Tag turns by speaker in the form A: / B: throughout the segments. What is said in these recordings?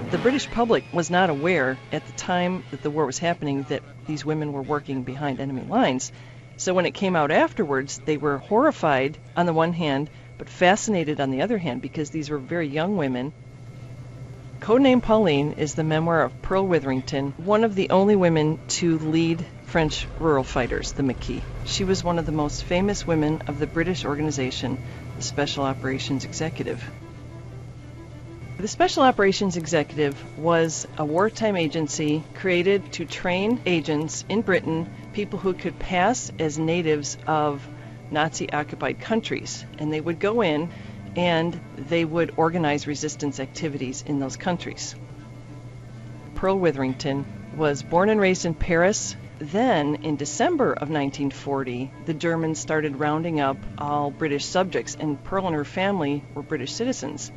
A: The British public was not aware at the time that the war was happening that these women were working behind enemy lines. So when it came out afterwards, they were horrified on the one hand, but fascinated on the other hand, because these were very young women. Code Name Pauline is the memoir of Pearl Witherington, one of the only women to lead French rural fighters, the Maquis. She was one of the most famous women of the British organization, the Special Operations Executive. The Special Operations Executive was a wartime agency created to train agents in Britain, people who could pass as natives of Nazi-occupied countries. And they would go in and they would organize resistance activities in those countries. Pearl Witherington was born and raised in Paris. Then, in December of 1940, the Germans started rounding up all British subjects, and Pearl and her family were British citizens.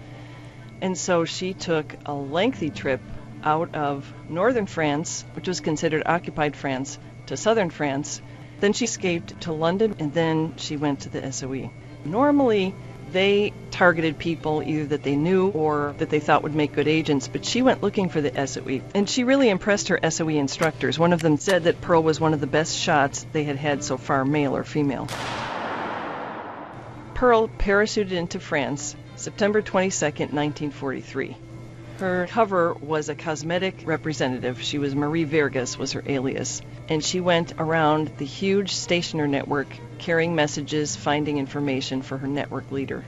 A: And so she took a lengthy trip out of northern France, which was considered occupied France, to southern France. Then she escaped to London, and then she went to the SOE. Normally, they targeted people either that they knew or that they thought would make good agents, but she went looking for the SOE. And she really impressed her SOE instructors. One of them said that Pearl was one of the best shots they had had so far, male or female. Pearl parachuted into France September 22nd, 1943. Her cover was a cosmetic representative. She was Marie Vergas, was her alias. And she went around the huge stationer network carrying messages, finding information for her network leader.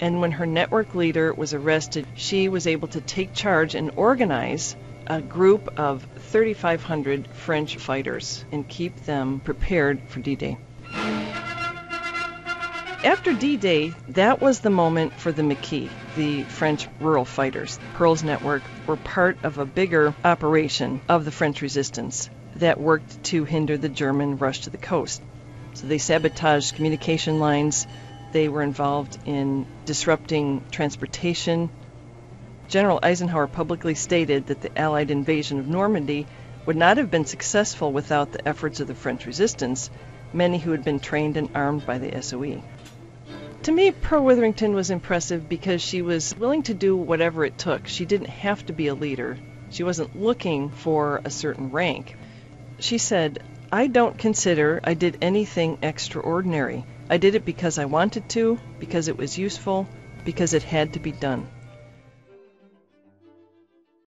A: And when her network leader was arrested, she was able to take charge and organize a group of 3,500 French fighters and keep them prepared for D-Day. After D-Day, that was the moment for the Maquis, the French rural fighters. Pearl's network were part of a bigger operation of the French resistance that worked to hinder the German rush to the coast. So they sabotaged communication lines. They were involved in disrupting transportation. General Eisenhower publicly stated that the Allied invasion of Normandy would not have been successful without the efforts of the French resistance, many who had been trained and armed by the SOE. To me, Pearl Witherington was impressive because she was willing to do whatever it took. She didn't have to be a leader. She wasn't looking for a certain rank. She said, "I don't consider I did anything extraordinary. I did it because I wanted to, because it was useful, because it had to be done."